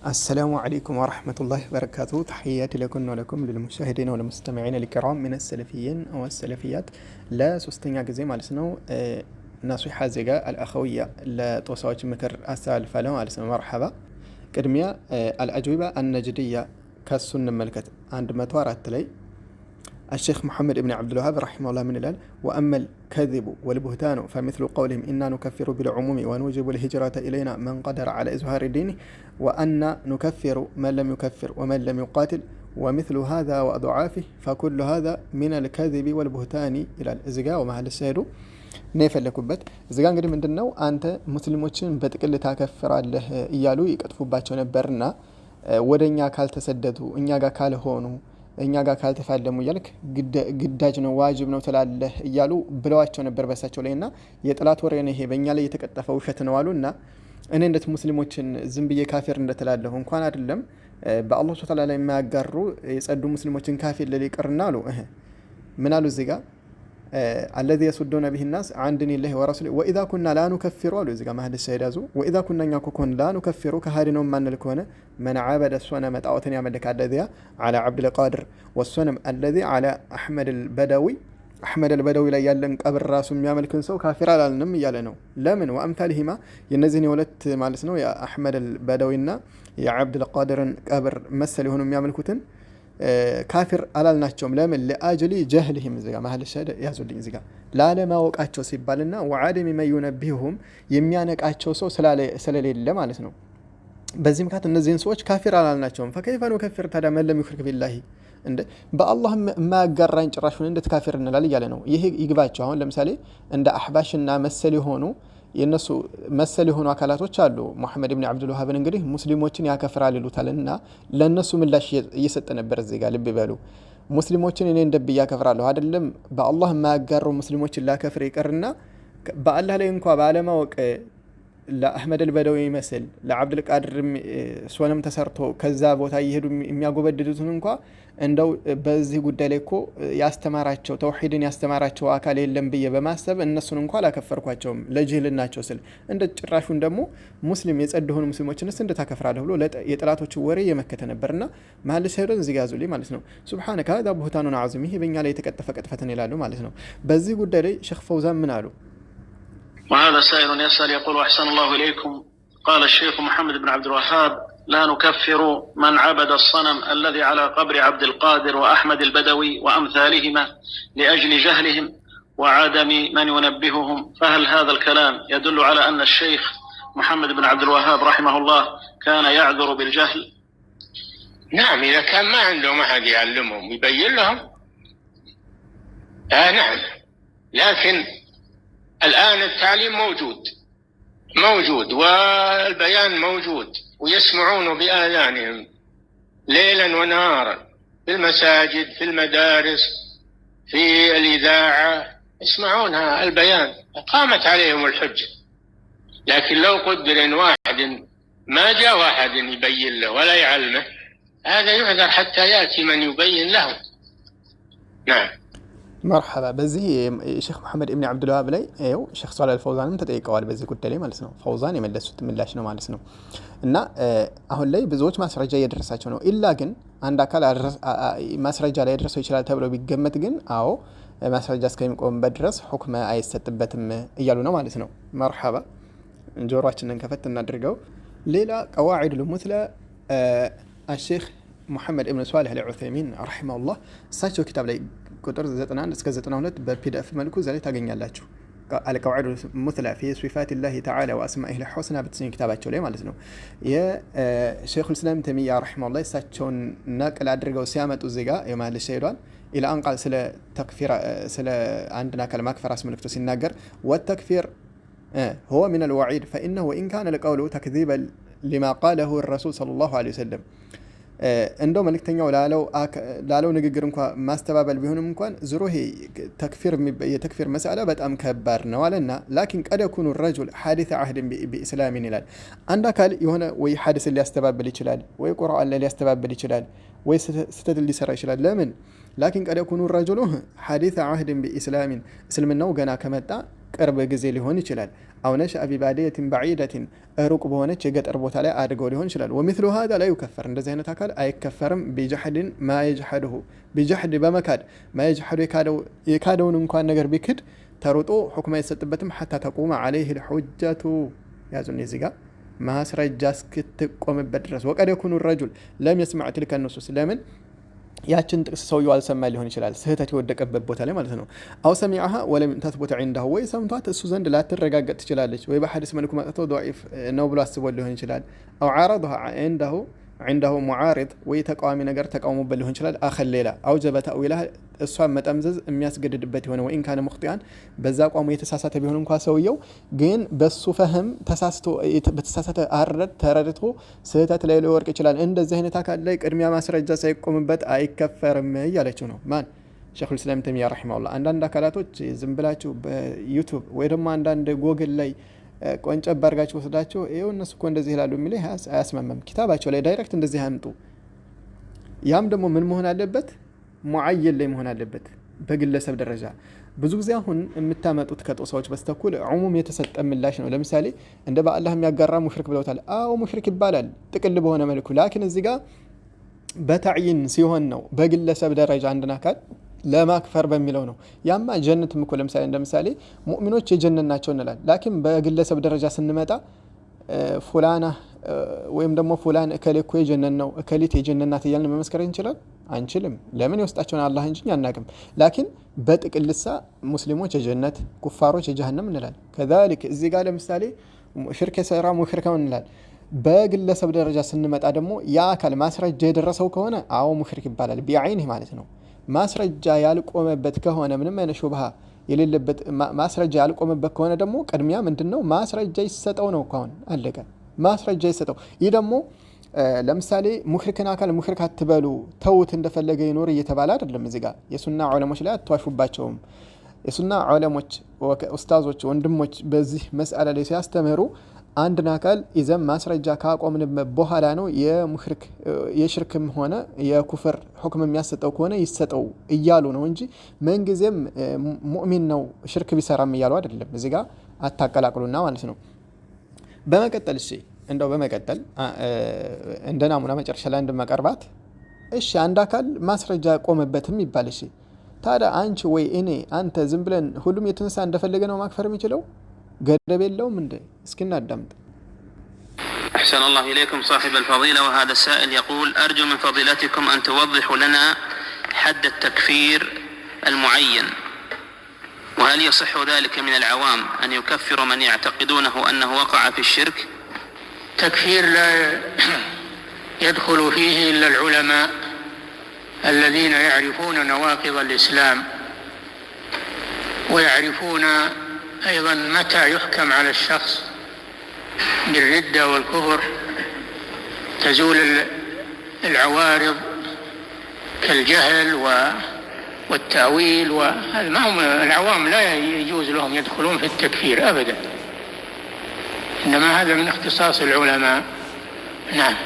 السلام عليكم ورحمة الله وبركاته. تحياتي لكم ولكم للمشاهدين والمستمعين الكرام من السلفيين والسلفيات. لا سوستنيا جزي مالسنو نصيحة زيغا الأخوية لا توسعوش مكر أسال فلو على مرحبا. قدميا الأجوبة النجدية كالسنة ملكت عند متوارات لي الشيخ محمد ابن عبد الوهاب رحمه الله من الآن: وأما الكذب والبهتان فمثل قولهم إنا نكفر بالعموم ونوجب الهجرة إلينا من قدر على إظهار دينه وأن نكفر من لم يكفر ومن لم يقاتل ومثل هذا وأضعافه فكل هذا من الكذب والبهتان إلى الإزقاء ومع السير نيفل لكبت إزقاء قريب من دنو أنت مسلموችን በጥቅል ታከፍራለህ እያሉ ይቀጥፉባቸው ነበርና ወደኛ ካልተሰደዱ እኛ ጋር ካልሆኑ እኛ ጋር ካልተፋለሙ ይልክ ግዳጅ ነው ዋጅብ ነው ተላልህ እያሉ ብለዋቸው ነበር በሳቸው ላይና የጥላት ወሬ ነው ይሄ በእኛ ላይ የተቀጠፈው ውሸት ነው አሉና እኔ እንደ ሙስሊሞችን ዝም ብዬ ካፊር እንደተላለሁ እንኳን አይደለም በአላህ ሱብሓነሁ ወተዓላ ላይ የማያጋሩ የጸዱ ሙስሊሞችን ካፊር ለሊቀርና አሉ ምን አሉ እዚህ ጋር الذي يسدون به الناس عن دين الله ورسوله واذا كنا لا نكفر قالوا اذا ما هذا السيدازو واذا كنا نكون لا نكفر كهادنهم من الكونه من عبد الصنم طاوتن يملك الذي على عبد القادر والصنم الذي على احمد البدوي ላይ ያለን ቀብር ራሱ የሚያመልክን ሰው ካፊር አላልንም እያለ ነው። ለምን ወአምታልሂማ የነዚህን ሁለት ማለት ነው የአህመድ البدويና የአብድ القادርን ቀብር መሰል የሆኑ የሚያመልኩትን ካፊር አላልናቸውም። ለምን ለአጅሊ ጀህልህም እዚጋ ማህል ሸደ ያዙልኝ እዚጋ ላለማወቃቸው ሲባልና ወዓደም የማዩነብሁም የሚያነቃቸው ሰው ስለሌለ ማለት ነው። በዚህ ምክንያት እነዚህን ሰዎች ካፊር አላልናቸውም። فكيف نكفر ታዲያ من لم يشرك بالله እንደ በአላህ ማጋራን ጭራሹን እንደ ካፊር እንላል እያለ ነው። ይሄ ይግባቸው። አሁን ለምሳሌ እንደ አህባሽና መሰል የሆኑ የነሱ መሰል የሆኑ አካላቶች አሉ። መሐመድ ኢብኑ አብዱል ወሃብ እንግዲህ ሙስሊሞችን ያከፍራል ይሉታልና ለነሱ ምላሽ እየሰጠ ነበር። እዚህ ጋር ልብ በሉ። ሙስሊሞችን እኔ እንደብ ያከፍራለሁ አይደለም በአላህ ማያጋሩ ሙስሊሞችን ላከፍር ይቀርና በአላህ ላይ እንኳን ባለማወቅ ለአህመድ البدوي መስል ለአብዱል ቃድር ሶነም ተሰርቶ ከዛ ቦታ እየሄዱ የሚያጎበድዱትን እንኳን እንደው በዚህ ጉዳይ ላይ እኮ ያስተማራቸው ተውሂድን ያስተማራቸው አካል የለም ብዬ በማሰብ እነሱን እንኳን አላከፈርኳቸውም ለጅህልናቸው ስል እንደ ጭራሹን ደግሞ ሙስሊም የጸደሆኑ ሙስሊሞችንስ እንደታከፍራለህ ብሎ የጥላቶቹ ወሬ የመከተ ነበርና ማህል ሸይሮን እዚህ ጋር ያዙልኝ ማለት ነው። ሱብሃንከ هذا بهتان عظيم ይሄ በእኛ ላይ የተቀጠፈ ቅጥፈትን ይላሉ ማለት ነው። በዚህ ጉዳይ ላይ ሼክ ፈውዛን ምን አሉ? وهذا سائل يسأل يقول: أحسن الله إليكم، قال الشيخ محمد بن عبد الوهاب: لا نكفر من عبد الصنم الذي على قبر عبد القادر وأحمد البدوي وأمثالهما لأجل جهلهم وعدم من ينبههم، فهل هذا الكلام يدل على أن الشيخ محمد بن عبد الوهاب رحمه الله كان يعذر بالجهل؟ نعم، إذا كان ما عندهم أحد يعلمهم يبين لهم نعم، لكن الآن التعليم موجود والبيان موجود ويسمعون بآذانهم ليلا ونهارا في المساجد في المدارس في الإذاعة يسمعون البيان، قامت عليهم الحجة. لكن لو قدر إن واحد ما جاء واحد يبين له ولا يعلمه هذا يعذر حتى يأتي من يبين له. نعم مرحبا. በዚህ ሼክ መሐመድ ኢብኑ አብዱል ወሃብ ላይ ይኸው ሼክ ሷሊህ አልፈውዛንም ተጠይቀዋል በዚህ ጉዳይ ላይ ማለት ነው። ፈውዛን የመለሱት ምላሽ ነው ማለት ነው። እና አሁን ላይ ብዙዎች ማስረጃ እየደረሳቸው ነው። ኢላ ግን አንድ አካል ማስረጃ ላይ ደርሰው ይችላል ተብሎ ቢገመት ግን አዎ ማስረጃ እስከሚቆምበት ድረስ ሁክም አይሰጥበትም እያሉ ነው ማለት ነው። መርሐባ ጆሮአችንን ከፈት እናድርገው። ሌላ ቀዋዒድ ልሙትላ الشيخ محمد ابن صالح العثيمين رحمه الله እሳቸው ኪታብ ላይ ቁጥር 91 እስከ 92 በፒዲኤፍ መልኩ ዘለ ታገኛላችሁ። القواعد المثلى في صفات الله تعالى واسمائه الحسنى በተሰኘ ኪታባቸው ላይ ማለት ነው። የሼኹ الاسلام ተይሚያ رحمه الله እሳቸውን ነቅል አድርገው ሲያመጡ እዚህ ጋር የማል ሸይዷል الى ان قال ስለ አንድና ከልማ ከፈር አስመልክቶ ሲናገር والتكفير هو من الوعيد فانه وان كان القول تكذيبا لما قاله الرسول صلى الله عليه وسلم እንደው መልእክተኛው ላለው ንግግር እንኳን ማስተባበል ቢሆንም እንኳን ዝሮሄ የተክፊር መስአላ በጣም ከባድ ነው አለና ላኪን ቀድ يكون الرجل حادث عهد بإسلام ይላል። አንድ አካል የሆነ ወይ ሐዲስ ሊያስተባብል ይችላል ወይ ቁርአን ላይ ሊያስተባብል ይችላል ወይ ስተት ሊሰራ ይችላል። ለምን ላኪን ቀድ يكون الرجل حادث عهد بإسلام እስልምናው ገና ከመጣ ቅርብ ጊዜ ሊሆን ይችላል። አው ነሽአ ቢባዲየትን በዒደትን ሩቅ በሆነች የገጠር ቦታ ላይ አድገው ሊሆን ይችላል። ወሚስሉ ሀዛ ላ ዩከፈር እንደዚህ አይነት አካል አይከፈርም። ቢጀሕድን ማ የጅሐድሁ ቢጀሕድ በመካድ ማ የጅሐዱ የካደውን እንኳን ነገር ቢክድ ተሩጦ ሁክም አይሰጥበትም። ሐታ ተቁመ ዓለይህ ልሑጀቱ ያዙን እዚህ ጋር ማስረጃ እስክትቆምበት ድረስ ወቀድ የኩኑ ረጁል ለም የስማዕ ትልከ ንሱስ ለምን ያችን ጥቅስ ሰውየው አልሰማ ሊሆን ይችላል ስህተት የወደቀበት ቦታ ላይ ማለት ነው። አው ሰሚዐሃ ወለም ተስቡት عنده ወይ ሰምቷት እሱ ዘንድ ላትረጋገጥ ትችላለች ወይ በሐዲስ መልኩ መጥቶ ضعيف ነው ብሎ አስቦ ሊሆን ይችላል። አው عارضها عنده معارض ወይ ተቃዋሚ ነገር ተቃውሞበት ሊሆን ይችላል። አኸሌላ አውጀበ ተእዊላህ እሷን መጠምዘዝ የሚያስገድድበት የሆነ ወይ ኢንካነ ሙኽጢአን በዛ ቋሙ የተሳሳተ ቢሆን እንኳን ሰውየው ግን በሱ ፈህም ተሳስቶ በተሳሳተ አረድ ተረድቶ ስህተት ላይ ሊወርቅ ይችላል። እንደዚህ አይነት አካል ላይ ቅድሚያ ማስረጃ ሳይቆምበት አይከፈርም እያለችው ነው ማን ሸይኹል ኢስላም ተይሚያ ረሂመሁላህ። አንዳንድ አካላቶች ዝም ብላችሁ በዩቲዩብ ወይ ደግሞ አንዳንድ ጎግል ላይ ቆንጨብ አድርጋችሁ ወስዳችሁ ይኸው እነሱ እኮ እንደዚህ ይላሉ የሚል አያስማማም። ኪታባቸው ላይ ዳይሬክት እንደዚህ አምጡ። ያም ደግሞ ምን መሆን አለበት? ሙዓየን ላይ መሆን አለበት በግለሰብ ደረጃ። ብዙ ጊዜ አሁን የምታመጡት ከጦሳዎች በስተኩል ዑሙም የተሰጠ ምላሽ ነው። ለምሳሌ እንደ በአላህ የሚያጋራ ሙሽሪክ ብለውታል። አዎ ሙሽሪክ ይባላል ጥቅል በሆነ መልኩ። ላኪን እዚህ ጋር በተዕይን ሲሆን ነው በግለሰብ ደረጃ አንድን አካል ለማክፈር በሚለው ነው። ያማ ጀነትም እኮ ለምሳሌ እንደምሳሌ ሙእሚኖች የጀነት ናቸው እንላለን። ላኪን በግለሰብ ደረጃ ስንመጣ ፉላና ወይም ደግሞ ፉላን እከሌ እኮ የጀነት ነው እከሊት የጀነት ናት እያልን መመስከር እንችላል? አንችልም። ለምን? የውስጣቸውን አላህ እንጂ አናቅም። ላኪን በጥቅልሳ ሙስሊሞች የጀነት ኩፋሮች የጀሃነም እንላለን። ከዛሊክ እዚህ ጋር ለምሳሌ ሽርክ የሰራ ሙሽሪክ ነው እንላለን። በግለሰብ ደረጃ ስንመጣ ደግሞ ያ አካል ማስረጃ የደረሰው ከሆነ አዎ ሙሽሪክ ይባላል ቢዐይኒህ ማለት ነው። ማስረጃ ያልቆመበት ከሆነ ምንም አይነት ሹብሃ የሌለበት ማስረጃ ያልቆመበት ከሆነ ደግሞ ቅድሚያ ምንድነው ማስረጃ ይሰጠው ነው። ካሁን አለቀ ማስረጃ ይሰጠው። ይህ ደግሞ ለምሳሌ ሙሽሪክን አካል ሙሽሪክ አትበሉ ተውት እንደፈለገ ይኖር እየተባለ አይደለም። እዚህ ጋር የሱና ዑለሞች ላይ አትዋሹባቸውም። የሱና ዑለሞች ኡስታዞች ወንድሞች በዚህ መስአላ ላይ ሲያስተምሩ አንድን አካል ይዘን ማስረጃ ካቆምንበት በኋላ ነው የሙሽሪክ የሽርክም ሆነ የኩፍር ሁክም የሚያሰጠው ከሆነ ይሰጠው እያሉ ነው እንጂ ምንጊዜም ሙእሚን ነው ሽርክ ቢሰራም እያሉ አይደለም። እዚህ ጋር አታቀላቅሉና ማለት ነው። በመቀጠል እሺ እንደው በመቀጠል እንደ ናሙና መጨረሻ ላይ እንደማቀርባት እሺ አንድ አካል ማስረጃ ቆመበትም ይባል እሺ ታዲያ አንቺ ወይ እኔ አንተ ዝም ብለን ሁሉም የተነሳ እንደፈለገ ነው ማክፈር የሚችለው? ገደብ የለውም እንዴ? እስኪና አዳምጥ። أحسن الله إليكم صاحب الفضيلة. وهذا السائل يقول أرجو من فضيلتكم أن توضحوا لنا حد التكفير المعين، وهل يصح ذلك من العوام أن يكفر من يعتقدونه أنه وقع في الشرك؟ تكفير لا يدخل فيه إلا العلماء الذين يعرفون نواقض الإسلام ويعرفون أيضا متى يحكم على الشخص بالردة والكفر، تزول العوارض كالجهل والتأويل. ما هم العوام لا يجوز لهم يدخلون في التكفير أبدا، إنما هذا من اختصاص العلماء. نعم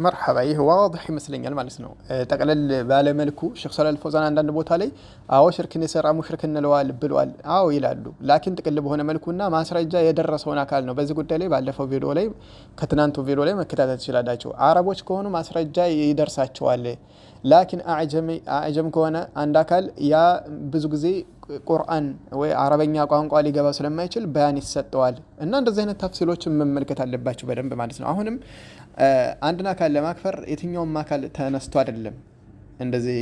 مرحبا. ይህ ዋضح ይመስለኛል ማለት ነው። ጠቅለል ባለ መልኩ ሼክ ሰላህ አልፈውዛን አንዳንድ ቦታ ላይ አዎ ሽርክን የሰራ ሙሽሪክ እንለዋል ብለዋል። አዎ ይላሉ። ላኪን ጥቅል በሆነ መልኩና ማስረጃ የደረሰውን አካል ነው። በዚህ ጉዳይ ላይ ባለፈው ቪዲዮ ላይ ከትናንቱ ቪዲዮ ላይ መከታተል ትችላላችሁ። አረቦች ከሆኑ ማስረጃ ይደርሳቸዋል። ላኪን አዕጀም ከሆነ አንድ አካል ያ ብዙ ጊዜ ቁርአን ወይ አረበኛ ቋንቋ ሊገባ ስለማይችል በያን ይሰጠዋል እና እንደዚህ አይነት ተፍሲሎችን መመልከት አለባችሁ በደንብ ማለት ነው። አሁንም አንድን አካል ለማክፈር የትኛውም አካል ተነስቶ አይደለም እንደዚህ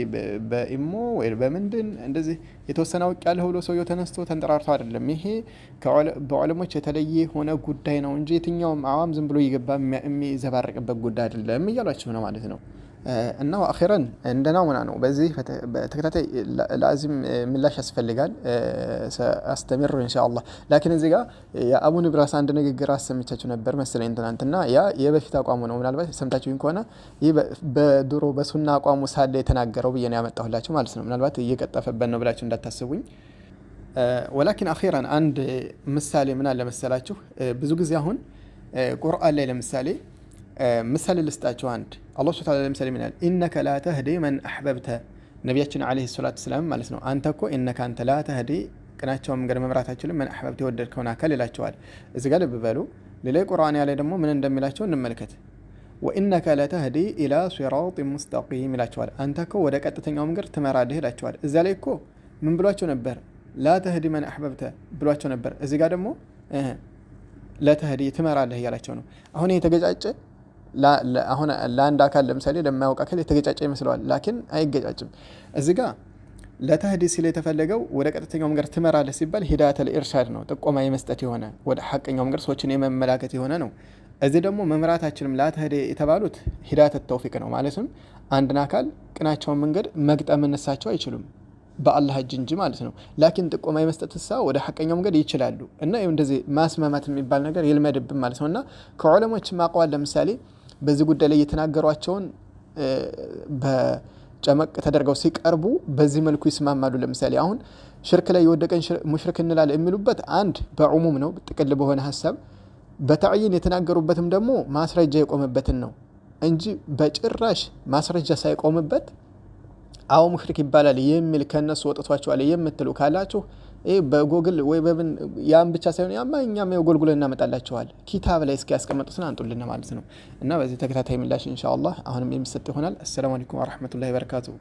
በኢሞ ወይ በምንድን እንደዚህ የተወሰነ አውቅ ያለ ብሎ ሰውየው ተነስቶ ተንጠራርቶ አይደለም። ይሄ በዑለሞች የተለየ ሆነ ጉዳይ ነው እንጂ የትኛውም አዋም ዝም ብሎ ይገባ የሚዘባረቅበት ጉዳይ አይደለም እያሏችሁ ነው ማለት ነው። እና አኺራን እንደናውና ነው። በዚህ በተከታታይ ላዚም ምላሽ ያስፈልጋል። አስተምር ኢንሻአላህ። ላኪን እዚህ ጋር የአቡ ንብራስ አንድ ንግግር አሰምቻችሁ ነበር መሰለኝ ትናንትና። ያ የበፊት አቋሙ ነው። ምናልባት ሰምታችሁኝ ከሆነ ይህ በድሮ በሱና አቋሙ ሳለ የተናገረው ብዬ ነው ያመጣሁላችሁ ማለት ነው። ምናልባት እየቀጠፈበት ነው ብላችሁ እንዳታስቡኝ። ወላኪን አኺራን አንድ ምሳሌ ምን አለ መሰላችሁ፣ ብዙ ጊዜ አሁን ቁርአን ላይ ለምሳሌ ምሳሌ ልስጣችሁ። አንድ አላህ ሱብሓነሁ ወተዓላ ለምሳሌ ምን ይላል? ኢነከ ላ ተህዲ መን አሕበብተ፣ ነቢያችን ዓለይሂ ሰላቱ ወሰላም ማለት ነው። አንተ እኮ ኢነከ አንተ ላ ተህዲ ቅናቸውን መንገድ መምራት አይችልም መን አህበብተ የወደድከውን አካል ይላቸዋል እዚህ ጋር ልብ በሉ ሌላ ቁርአን ያለ ደግሞ ምን እንደሚላቸው እንመልከት ወኢነከ ለተህዲ ኢላ ሲራጥ ሙስተቂም ይላቸዋል አንተ እኮ ወደ ቀጥተኛው መንገድ ትመራለህ ይላቸዋል እዛ ላይ እኮ ምን ብሏቸው ነበር ላ ተህዲ መን አህበብተ ብሏቸው ነበር እዚህ ጋር ደግሞ ለተህዲ ትመራለህ ያላቸው ነው አሁን የተገጫጨ አሁን ለአንድ አካል ለምሳሌ ለማያውቅ አካል የተገጫጨ ይመስለዋል ላኪን አይገጫጭም እዚህ ጋር ለተህዲ ሲል የተፈለገው ወደ ቀጥተኛው መንገድ ትመራለህ ሲባል ሂዳየተል ኢርሻድ ነው ጥቆማ የመስጠት የሆነ ወደ ሐቀኛው መንገድ ሰዎችን የመመላከት የሆነ ነው እዚህ ደግሞ መምራታችንም ላተህዲ የተባሉት ሂዳየተት ተውፊቅ ነው ማለትም አንድን አካል ቅናቸውን መንገድ መግጠም እነሳቸው አይችሉም በአላህ እጅ እንጂ ማለት ነው ላኪን ጥቆማ የመስጠት ወደ ሐቀኛው መንገድ ይችላሉ እና እንደዚህ ማስማማት የሚባል ነገር ይልመድብን ማለት ነውና ከዑለሞች ማቋል ለምሳሌ በዚህ ጉዳይ ላይ የተናገሯቸውን በጨመቅ ተደርገው ሲቀርቡ በዚህ መልኩ ይስማማሉ ለምሳሌ አሁን ሽርክ ላይ የወደቀን ሙሽሪክ እንላለን የሚሉበት አንድ በዑሙም ነው ጥቅል በሆነ ሐሳብ በተዕይን የተናገሩበትም ደግሞ ማስረጃ የቆመበትን ነው እንጂ በጭራሽ ማስረጃ ሳይቆምበት አው ሙሽሪክ ይባላል የሚል ከነሱ ወጥቷቸዋል የምትሉ ካላችሁ በጎግል ወይ በምን ያን ብቻ ሳይሆን ያማኛም የጎልጉል እናመጣላችኋል ኪታብ ላይ እስኪ ያስቀምጡትና አንጡልና ማለት ነው እና በዚህ ተከታታይ ምላሽ ኢንሻአላህ አሁንም የሚሰጥ ይሆናል። አሰላሙ አለይኩም ወራህመቱላሂ ወበረካቱሁ።